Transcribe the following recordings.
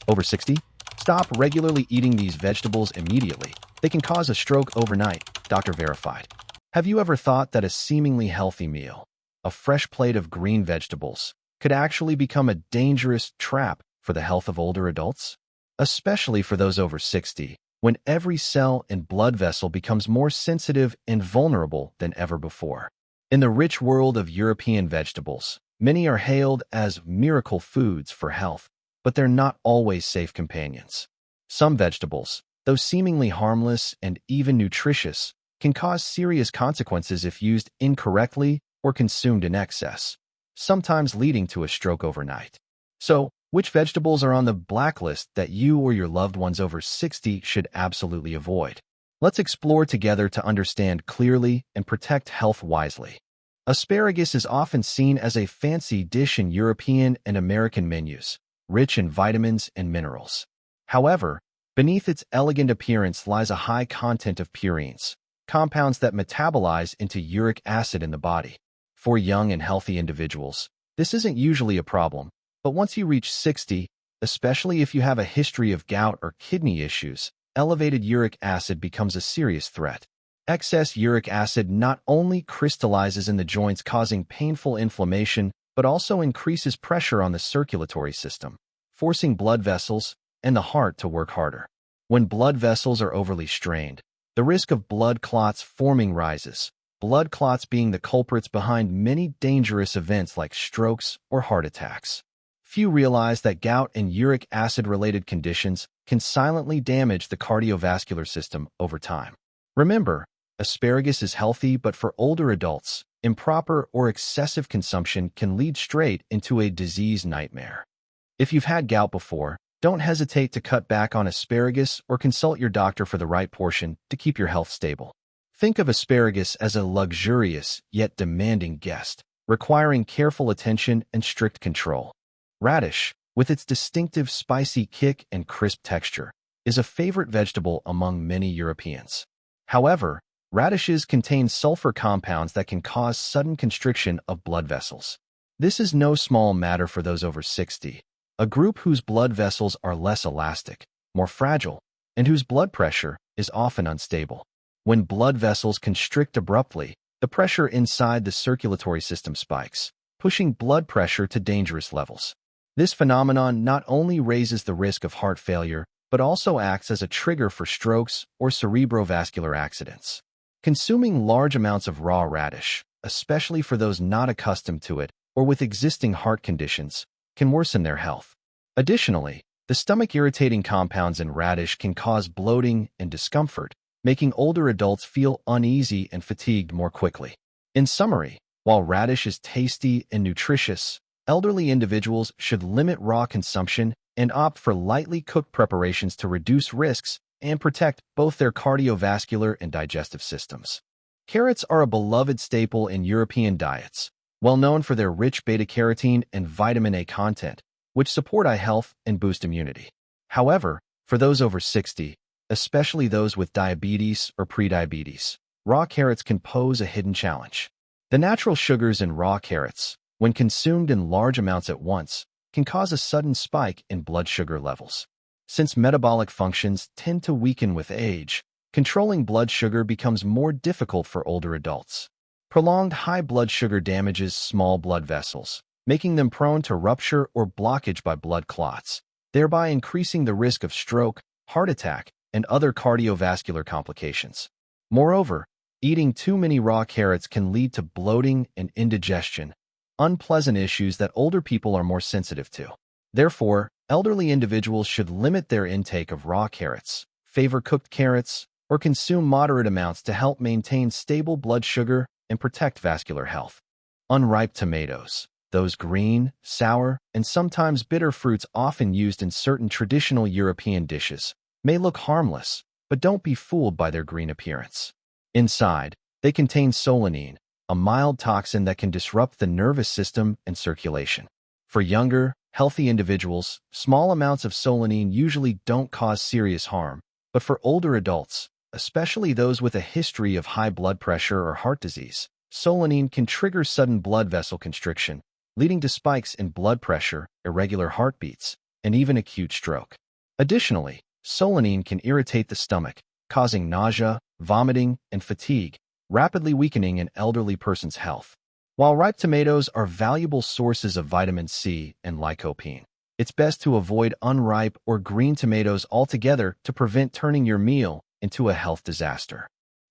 Over 60? Stop regularly eating these vegetables immediately. They can cause a stroke overnight, doctor verified. Have you ever thought that a seemingly healthy meal, a fresh plate of green vegetables, could actually become a dangerous trap for the health of older adults? Especially for those over 60, when every cell and blood vessel becomes more sensitive and vulnerable than ever before. In the rich world of European vegetables, many are hailed as miracle foods for health, but they're not always safe companions. Some vegetables, though seemingly harmless and even nutritious, can cause serious consequences if used incorrectly or consumed in excess, sometimes leading to a stroke overnight. So, which vegetables are on the blacklist that you or your loved ones over 60 should absolutely avoid? Let's explore together to understand clearly and protect health wisely. Asparagus is often seen as a fancy dish in European and American menus, rich in vitamins and minerals. However, beneath its elegant appearance lies a high content of purines, compounds that metabolize into uric acid in the body. For young and healthy individuals, this isn't usually a problem, but once you reach 60, especially if you have a history of gout or kidney issues, elevated uric acid becomes a serious threat. Excess uric acid not only crystallizes in the joints causing painful inflammation, but also increases pressure on the circulatory system, forcing blood vessels and the heart to work harder. When blood vessels are overly strained, the risk of blood clots forming rises, blood clots being the culprits behind many dangerous events like strokes or heart attacks. Few realize that gout and uric acid-related conditions can silently damage the cardiovascular system over time. Remember, asparagus is healthy, but for older adults, improper or excessive consumption can lead straight into a disease nightmare. If you've had gout before, don't hesitate to cut back on asparagus or consult your doctor for the right portion to keep your health stable. Think of asparagus as a luxurious yet demanding guest, requiring careful attention and strict control. Radish, with its distinctive spicy kick and crisp texture, is a favorite vegetable among many Europeans. However, radishes contain sulfur compounds that can cause sudden constriction of blood vessels. This is no small matter for those over 60, a group whose blood vessels are less elastic, more fragile, and whose blood pressure is often unstable. When blood vessels constrict abruptly, the pressure inside the circulatory system spikes, pushing blood pressure to dangerous levels. This phenomenon not only raises the risk of heart failure, but also acts as a trigger for strokes or cerebrovascular accidents. Consuming large amounts of raw radish, especially for those not accustomed to it or with existing heart conditions, can worsen their health. Additionally, the stomach-irritating compounds in radish can cause bloating and discomfort, making older adults feel uneasy and fatigued more quickly. In summary, while radish is tasty and nutritious, elderly individuals should limit raw consumption and opt for lightly cooked preparations to reduce risks and protect both their cardiovascular and digestive systems. Carrots are a beloved staple in European diets, well known for their rich beta-carotene and vitamin A content, which support eye health and boost immunity. However, for those over 60, especially those with diabetes or prediabetes, raw carrots can pose a hidden challenge. The natural sugars in raw carrots, when consumed in large amounts at once, can cause a sudden spike in blood sugar levels. Since metabolic functions tend to weaken with age, controlling blood sugar becomes more difficult for older adults. Prolonged high blood sugar damages small blood vessels, making them prone to rupture or blockage by blood clots, thereby increasing the risk of stroke, heart attack, and other cardiovascular complications. Moreover, eating too many raw carrots can lead to bloating and indigestion, unpleasant issues that older people are more sensitive to. Therefore, elderly individuals should limit their intake of raw carrots, favor cooked carrots, or consume moderate amounts to help maintain stable blood sugar and protect vascular health. Unripe tomatoes, those green, sour, and sometimes bitter fruits often used in certain traditional European dishes, may look harmless, but don't be fooled by their green appearance. Inside, they contain solanine, a mild toxin that can disrupt the nervous system and circulation. For younger, healthy individuals, small amounts of solanine usually don't cause serious harm, but for older adults, especially those with a history of high blood pressure or heart disease, solanine can trigger sudden blood vessel constriction, leading to spikes in blood pressure, irregular heartbeats, and even acute stroke. Additionally, solanine can irritate the stomach, causing nausea, vomiting, and fatigue, rapidly weakening an elderly person's health. While ripe tomatoes are valuable sources of vitamin C and lycopene, it's best to avoid unripe or green tomatoes altogether to prevent turning your meal into a health disaster.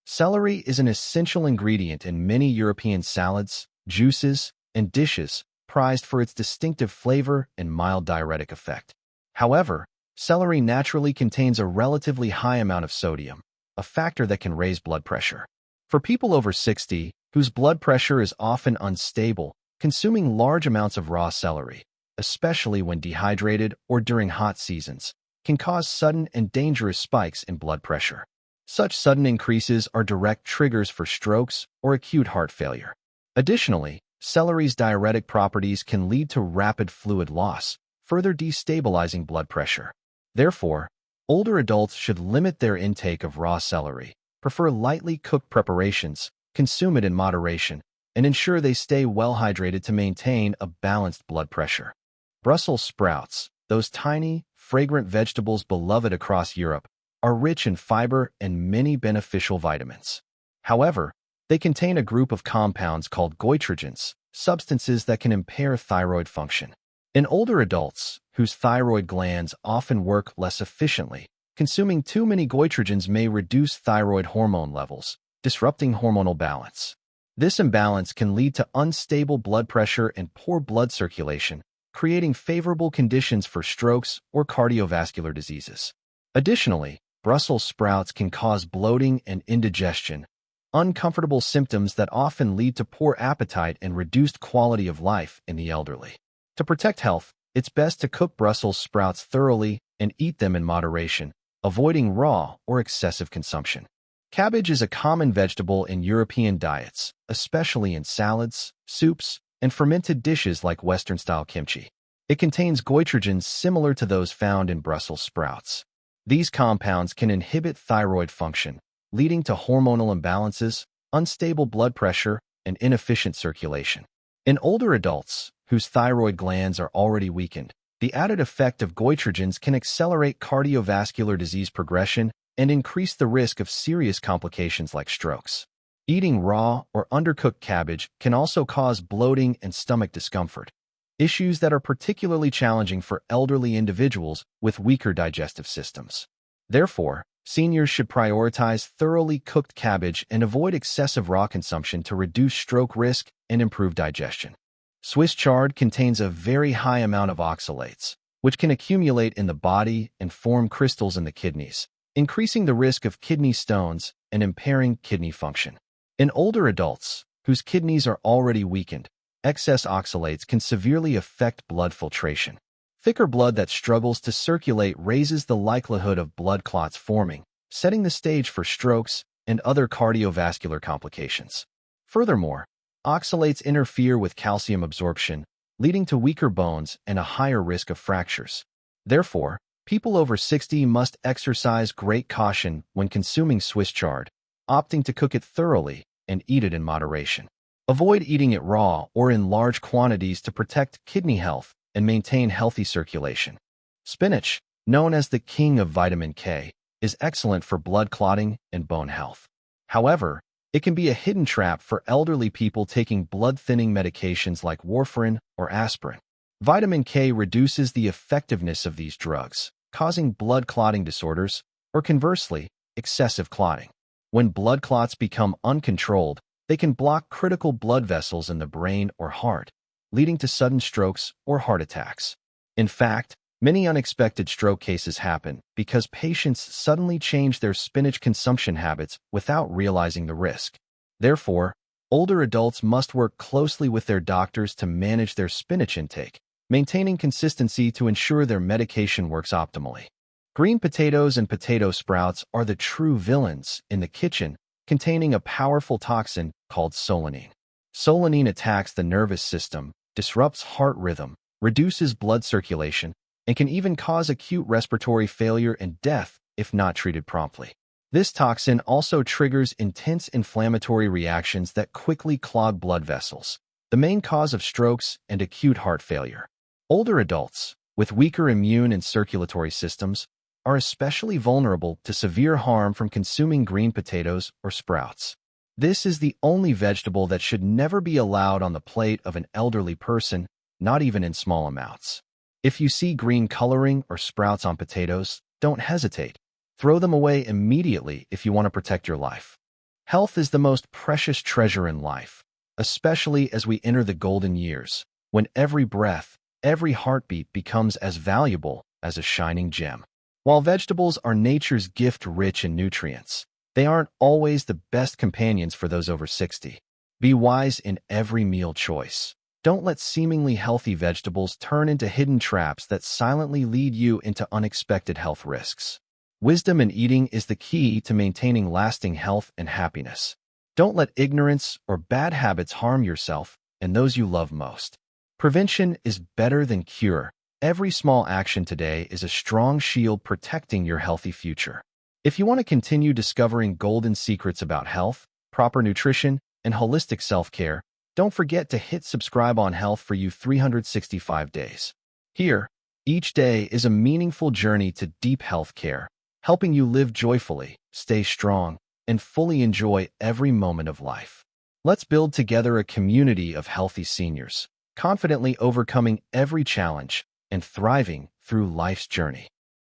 Celery is an essential ingredient in many European salads, juices, and dishes, prized for its distinctive flavor and mild diuretic effect. However, celery naturally contains a relatively high amount of sodium, a factor that can raise blood pressure. For people over 60, whose blood pressure is often unstable, consuming large amounts of raw celery, especially when dehydrated or during hot seasons, can cause sudden and dangerous spikes in blood pressure. Such sudden increases are direct triggers for strokes or acute heart failure. Additionally, celery's diuretic properties can lead to rapid fluid loss, further destabilizing blood pressure. Therefore, older adults should limit their intake of raw celery, prefer lightly cooked preparations, consume it in moderation, and ensure they stay well hydrated to maintain a balanced blood pressure. Brussels sprouts, those tiny, fragrant vegetables beloved across Europe, are rich in fiber and many beneficial vitamins. However, they contain a group of compounds called goitrogens, substances that can impair thyroid function. In older adults, whose thyroid glands often work less efficiently, consuming too many goitrogens may reduce thyroid hormone levels, disrupting hormonal balance. This imbalance can lead to unstable blood pressure and poor blood circulation, creating favorable conditions for strokes or cardiovascular diseases. Additionally, Brussels sprouts can cause bloating and indigestion, uncomfortable symptoms that often lead to poor appetite and reduced quality of life in the elderly. To protect health, it's best to cook Brussels sprouts thoroughly and eat them in moderation, avoiding raw or excessive consumption. Cabbage is a common vegetable in European diets, especially in salads, soups, and fermented dishes like Western-style kimchi. It contains goitrogens similar to those found in Brussels sprouts. These compounds can inhibit thyroid function, leading to hormonal imbalances, unstable blood pressure, and inefficient circulation. In older adults, whose thyroid glands are already weakened, the added effect of goitrogens can accelerate cardiovascular disease progression and increase the risk of serious complications like strokes. Eating raw or undercooked cabbage can also cause bloating and stomach discomfort, issues that are particularly challenging for elderly individuals with weaker digestive systems. Therefore, seniors should prioritize thoroughly cooked cabbage and avoid excessive raw consumption to reduce stroke risk and improve digestion. Swiss chard contains a very high amount of oxalates, which can accumulate in the body and form crystals in the kidneys, increasing the risk of kidney stones and impairing kidney function. In older adults, whose kidneys are already weakened, excess oxalates can severely affect blood filtration. Thicker blood that struggles to circulate raises the likelihood of blood clots forming, setting the stage for strokes and other cardiovascular complications. Furthermore, oxalates interfere with calcium absorption, leading to weaker bones and a higher risk of fractures. Therefore, people over 60 must exercise great caution when consuming Swiss chard, opting to cook it thoroughly and eat it in moderation. Avoid eating it raw or in large quantities to protect kidney health and maintain healthy circulation. Spinach, known as the king of vitamin K, is excellent for blood clotting and bone health. However, it can be a hidden trap for elderly people taking blood-thinning medications like warfarin or aspirin. Vitamin K reduces the effectiveness of these drugs, causing blood clotting disorders, or conversely, excessive clotting. When blood clots become uncontrolled, they can block critical blood vessels in the brain or heart, leading to sudden strokes or heart attacks. In fact, many unexpected stroke cases happen because patients suddenly change their spinach consumption habits without realizing the risk. Therefore, older adults must work closely with their doctors to manage their spinach intake, maintaining consistency to ensure their medication works optimally. Green potatoes and potato sprouts are the true villains in the kitchen, containing a powerful toxin called solanine. Solanine attacks the nervous system, disrupts heart rhythm, reduces blood circulation, and can even cause acute respiratory failure and death if not treated promptly. This toxin also triggers intense inflammatory reactions that quickly clog blood vessels, the main cause of strokes and acute heart failure. Older adults, with weaker immune and circulatory systems, are especially vulnerable to severe harm from consuming green potatoes or sprouts. This is the only vegetable that should never be allowed on the plate of an elderly person, not even in small amounts. If you see green coloring or sprouts on potatoes, don't hesitate. Throw them away immediately if you want to protect your life. Health is the most precious treasure in life, especially as we enter the golden years, when every breath, every heartbeat becomes as valuable as a shining gem. While vegetables are nature's gift rich in nutrients, they aren't always the best companions for those over 60. Be wise in every meal choice. Don't let seemingly healthy vegetables turn into hidden traps that silently lead you into unexpected health risks. Wisdom in eating is the key to maintaining lasting health and happiness. Don't let ignorance or bad habits harm yourself and those you love most. Prevention is better than cure. Every small action today is a strong shield protecting your healthy future. If you want to continue discovering golden secrets about health, proper nutrition, and holistic self-care, don't forget to hit subscribe on Health for You 365 days. Here, each day is a meaningful journey to deep health care, helping you live joyfully, stay strong, and fully enjoy every moment of life. Let's build together a community of healthy seniors, confidently overcoming every challenge and thriving through life's journey.